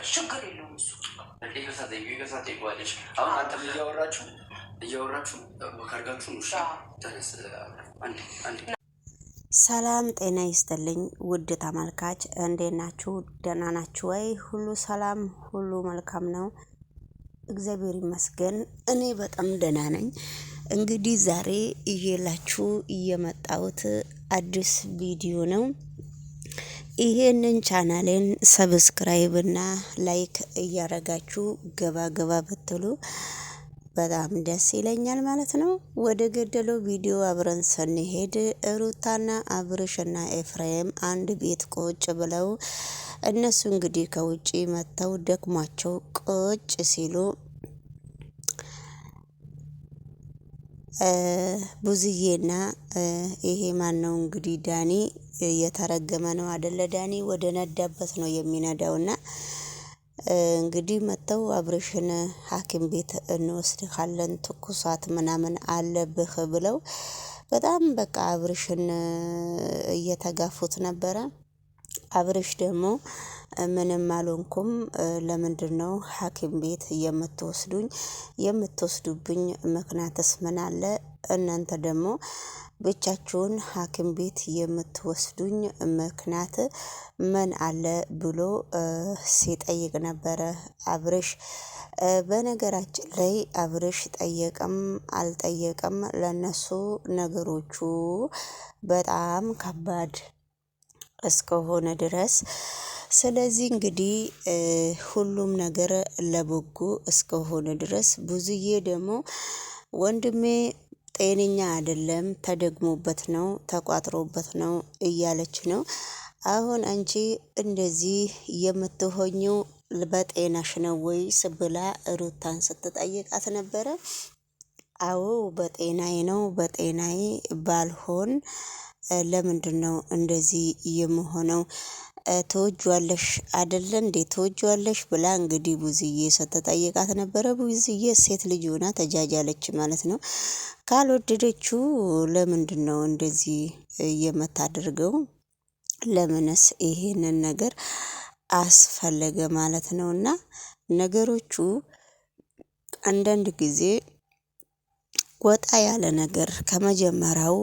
ችግር የለውም እሱ ይገሳት ይጓለች። አሁን አንተም እያወራችሁ ካርጋችሁ ሰላም ጤና ይስጥልኝ ውድ ተመልካች፣ እንዴት ናችሁ? ደህና ናችሁ ወይ? ሁሉ ሰላም፣ ሁሉ መልካም ነው፣ እግዚአብሔር ይመስገን። እኔ በጣም ደህና ነኝ። እንግዲህ ዛሬ እየላችሁ እየመጣሁት አዲስ ቪዲዮ ነው። ይሄንን ቻናሌን ሰብስክራይብ እና ላይክ እያረጋችሁ ገባ ገባ ብትሉ በጣም ደስ ይለኛል ማለት ነው። ወደ ገደለው ቪዲዮ አብረን ስንሄድ ሩታና አብርሽና ኤፍሬም አንድ ቤት ቁጭ ብለው እነሱ እንግዲህ ከውጪ መጥተው ደክሟቸው ቁጭ ሲሉ ቡዝዬና ይሄ ማን ነው እንግዲህ ዳኒ የተረገመ ነው አይደለ? ዳኒ ወደ ነዳበት ነው የሚነዳውና እንግዲህ መተው አብርሽን ሐኪም ቤት እንወስድሃለን ትኩሳት ምናምን አለብህ ብለው በጣም በቃ አብርሽን እየተጋፉት ነበረ። አብርሽ ደግሞ ምንም አልሆንኩም፣ ለምንድነው ሐኪም ቤት የምትወስዱብኝ ምክንያትስ ምን አለ? እናንተ ደግሞ ብቻችሁን ሐኪም ቤት የምትወስዱኝ ምክንያት ምን አለ ብሎ ሲጠይቅ ነበረ አብርሽ። በነገራችን ላይ አብርሽ ጠየቀም አልጠየቀም ለነሱ ነገሮቹ በጣም ከባድ እስከሆነ ድረስ ስለዚህ እንግዲህ ሁሉም ነገር ለበጎ እስከሆነ ድረስ ብዙዬ ደግሞ ወንድሜ ጤነኛ አይደለም፣ ተደግሞበት ነው፣ ተቋጥሮበት ነው እያለች ነው። አሁን አንቺ እንደዚህ የምትሆኚው በጤናሽ ነው ወይስ ብላ ሩታን ስትጠይቃት ነበረ። አዎ በጤናዬ ነው፣ በጤናዬ ባልሆን ለምንድን ነው እንደዚህ የምሆነው? ተወጇለሽ አይደለ እንዴ? ተወጇለሽ ብላ እንግዲህ ቡዝዬ ስትጠይቃት ነበረ። ቡዝዬ ሴት ልጅ ሆና ተጃጃለች ማለት ነው። ካልወደደችው ለምንድን ነው እንደዚህ የምታደርገው? ለምንስ ይሄንን ነገር አስፈለገ ማለት ነው? እና ነገሮቹ አንዳንድ ጊዜ ወጣ ያለ ነገር ከመጀመሪያው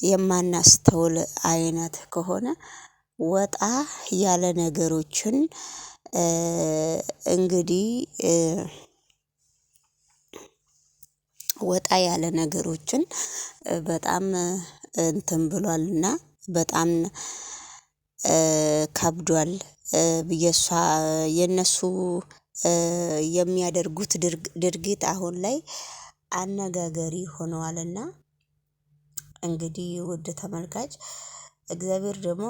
የማናስተውል አይነት ከሆነ ወጣ ያለ ነገሮችን እንግዲህ ወጣ ያለ ነገሮችን በጣም እንትን ብሏልና በጣም ከብዷል። የነሱ የሚያደርጉት ድርጊት አሁን ላይ አነጋገሪ ሆነዋልና እንግዲህ ውድ ተመልካች እግዚአብሔር ደግሞ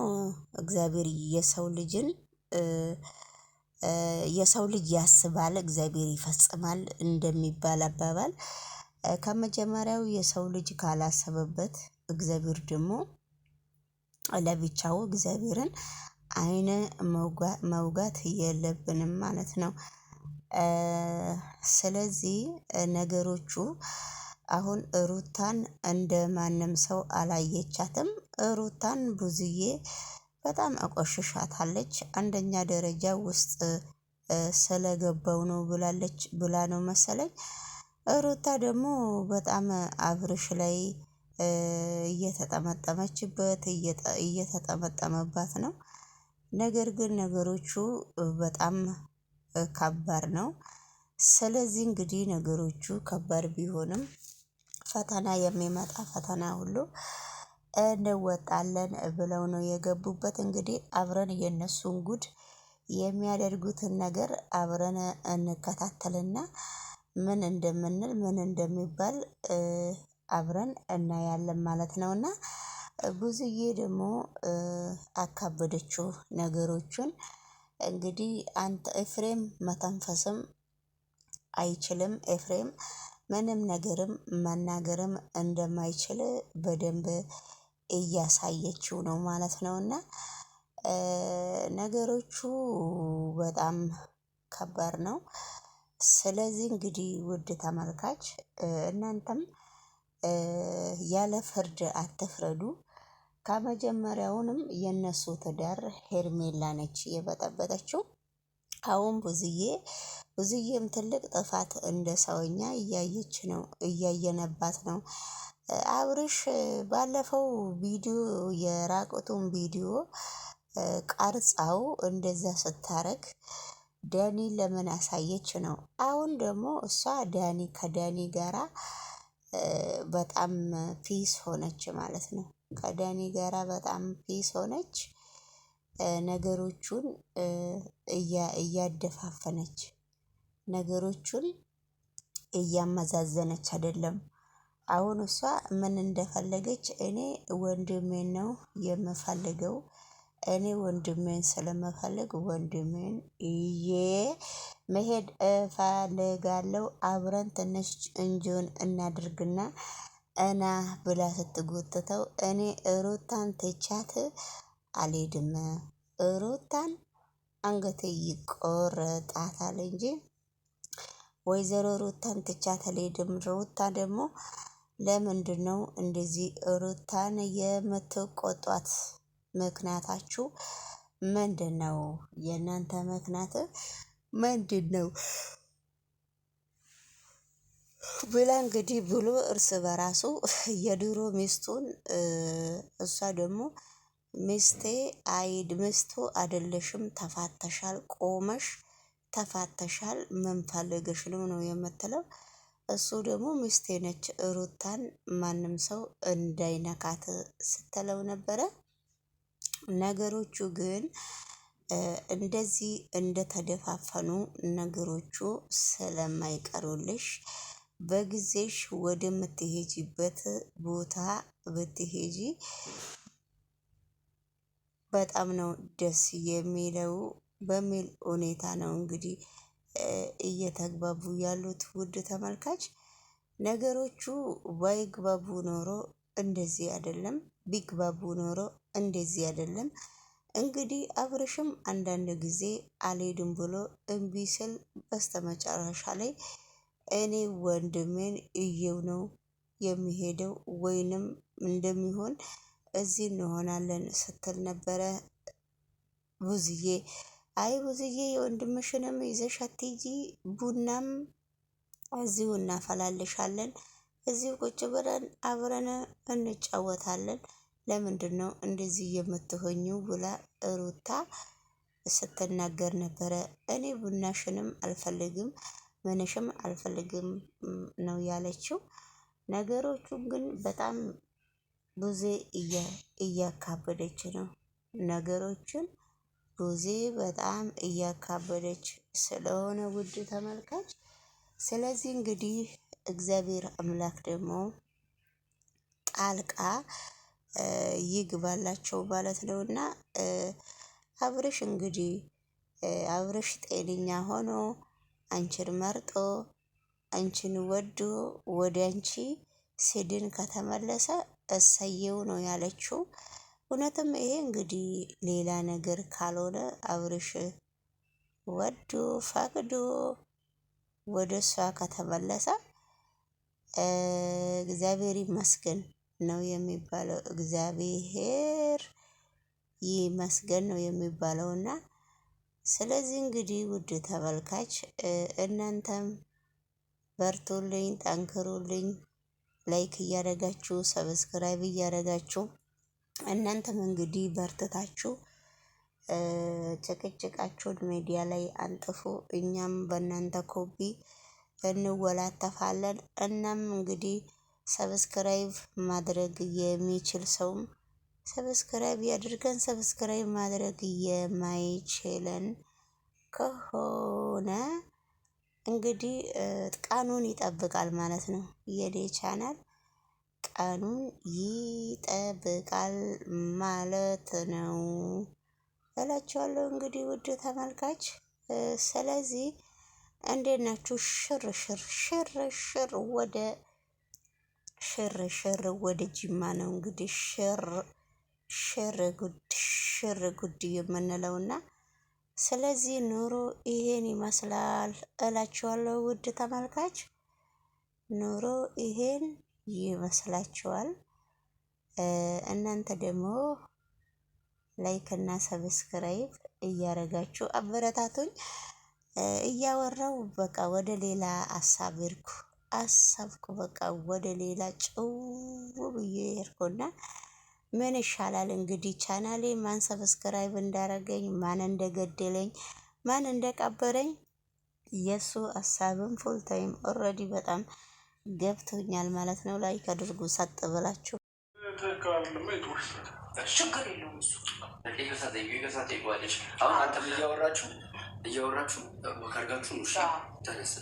የሰው ልጅ ያስባል እግዚአብሔር ይፈጽማል እንደሚባል አባባል ከመጀመሪያው የሰው ልጅ ካላሰበበት እግዚአብሔር ደግሞ ለብቻው እግዚአብሔርን አይነ መውጋት የለብንም ማለት ነው። ስለዚህ ነገሮቹ አሁን ሩታን እንደ ማንም ሰው አላየቻትም። ሩታን ብዙዬ በጣም አቆሽሻታለች። አንደኛ ደረጃ ውስጥ ስለገባው ነው ብላ ነው መሰለኝ። ሩታ ደግሞ በጣም አብርሽ ላይ እየተጠመጠመባት ነው። ነገር ግን ነገሮቹ በጣም ከባድ ነው። ስለዚህ እንግዲህ ነገሮቹ ከባድ ቢሆንም ፈተና የሚመጣ ፈተና ሁሉ እንወጣለን ብለው ነው የገቡበት። እንግዲህ አብረን የነሱን ጉድ የሚያደርጉትን ነገር አብረን እንከታተልና ምን እንደምንል ምን እንደሚባል አብረን እናያለን ማለት ነውና ብዙዬ ደግሞ አካበደችው ነገሮቹን። እንግዲህ አንተ ኤፍሬም መተንፈስም አይችልም። ኤፍሬም ምንም ነገርም መናገርም እንደማይችል በደንብ እያሳየችው ነው ማለት ነውና ነገሮቹ በጣም ከባድ ነው። ስለዚህ እንግዲህ ውድ ተመልካች እናንተም ያለ ፍርድ አትፍረዱ። ከመጀመሪያውንም የነሱ ትዳር ሄርሜላ ነች የበጠበጠችው። አሁን ብዙዬም ትልቅ ጥፋት እንደ ሰውኛ እያየነባት ነው። አብርሽ ባለፈው ቪዲዮ የራቁቱን ቪዲዮ ቀርጻው እንደዛ ስታረግ ዳኒ ለምን አሳየች ነው። አሁን ደግሞ እሷ ከዳኒ ጋራ በጣም ፒስ ሆነች ማለት ነው። ከዳኒ ጋራ በጣም ፒስ ሆነች። ነገሮቹን እያደፋፈነች ነገሮቹን እያመዛዘነች አይደለም። አሁን እሷ ምን እንደፈለገች እኔ ወንድሜን ነው የምፈልገው። እኔ ወንድሜን ስለምፈልግ ወንድሜን ይዤ መሄድ እፈልጋለሁ። አብረን ትንሽ እንጆን እናድርግና እና ብላ ስትጎትተው እኔ ሩታን ትቻት አልሄድም። ሩታን አንገቴ ይቆረጣታል እንጂ ወይዘሮ ሩታን ትቻት አልሄድም። ሩታ ደግሞ ለምንድነው እንደዚህ ሩታን የምትቆጧት? ምክንያታችሁ ምንድነው? የእናንተ ምክንያት ምንድነው? ብላ እንግዲህ ብሎ እርስ በራሱ የድሮ ሚስቱን እሷ ደግሞ ሚስቱ አይደለሽም፣ ተፋተሻል፣ ቆመሽ ተፋተሻል፣ ምን ፈልገሽ ነው የምትለው። እሱ ደግሞ ሚስቴ ነች ሩታን ማንም ሰው እንዳይነካት ስትለው ነበረ። ነገሮቹ ግን እንደዚህ እንደተደፋፈኑ ነገሮቹ ስለማይቀሩልሽ በጊዜሽ ወደምትሄጂበት ቦታ ብትሄጂ በጣም ነው ደስ የሚለው በሚል ሁኔታ ነው እንግዲህ እየተግባቡ ያሉት። ውድ ተመልካች ነገሮቹ ባይግባቡ ኖሮ እንደዚህ አይደለም፣ ቢግባቡ ኖሮ እንደዚህ አይደለም። እንግዲህ አብርሽም አንዳንድ ጊዜ አልሄድም ብሎ እምቢ ስል በስተመጨረሻ ላይ እኔ ወንድሜን እየው ነው የሚሄደው ወይንም እንደሚሆን እዚህ እንሆናለን ስትል ነበረ ብዙዬ። አይ ብዙዬ የወንድምሽንም ይዘሽ አትሂጂ፣ ቡናም እዚሁ እናፈላልሻለን፣ እዚሁ ቁጭ ብለን አብረን እንጫወታለን። ለምንድን ነው እንደዚህ የምትሆኙ ብላ ሩታ ስትናገር ነበረ። እኔ ቡናሽንም አልፈልግም ምንሽም አልፈልግም ነው ያለችው። ነገሮቹን ግን በጣም ብዙ እያካበደች ነው ነገሮችን ብዙ በጣም እያካበደች ስለሆነ ውድ ተመልካች፣ ስለዚህ እንግዲህ እግዚአብሔር አምላክ ደግሞ ጣልቃ ይግባላቸው ማለት ነውና አብርሽ እንግዲህ አብርሽ ጤነኛ ሆኖ አንቺን መርጦ አንቺን ወዶ ወደ አንቺ ሲድን ከተመለሰ እሰየው ነው ያለችው። እውነትም ይሄ እንግዲህ ሌላ ነገር ካልሆነ አብርሽ ወዶ ፈቅዶ ወደ እሷ ከተመለሰ እግዚአብሔር ይመስገን ነው የሚባለው። እግዚአብሔር ይመስገን ነው የሚባለውና ስለዚህ እንግዲህ ውድ ተመልካች እናንተም በርቱልኝ፣ ጠንክሩልኝ፣ ላይክ እያደረጋችሁ ሰብስክራይብ እያደረጋችሁ እናንተም እንግዲህ በርትታችሁ ጭቅጭቃችሁን ሚዲያ ላይ አንጥፉ። እኛም በእናንተ ኮፒ እንወላተፋለን። እናም እንግዲህ ሰብስክራይብ ማድረግ የሚችል ሰውም ሰብስክራይብ ያድርገን። ሰብስክራይብ ማድረግ የማይችለን ከሆነ እንግዲህ ቀኑን ይጠብቃል ማለት ነው። የኔ ቻናል ቀኑን ይጠብቃል ማለት ነው እላችኋለሁ። እንግዲህ ውድ ተመልካች ስለዚህ እንዴት ናችሁ? ሽር ወደ ጅማ ነው እንግዲህ ሽር ጉድ የምንለውና ስለዚህ ኑሮ ይሄን ይመስላል እላችኋለሁ። ውድ ተመልካች ኑሮ ይሄን ይመስላችኋል። እናንተ ደግሞ ላይክ እና ሰብስክራይብ እያረጋችሁ አበረታቱኝ። እያወራው በቃ ወደ ሌላ አሳብኩ በቃ ወደ ሌላ ጭው ብዬ ሄድኩና ምን ይሻላል እንግዲህ ቻናሌ ማን ሰብስክራይብ እንዳረገኝ ማን እንደገደለኝ ማን እንደቀበረኝ የሱ ሀሳብም ፉል ታይም ኦልሬዲ በጣም ገብቶኛል ማለት ነው። ላይክ አድርጉ ሰጥ ብላችሁ ችግር የለውም እሱ አሁን አንተም እያወራችሁ ካርጋችሁ ተነስ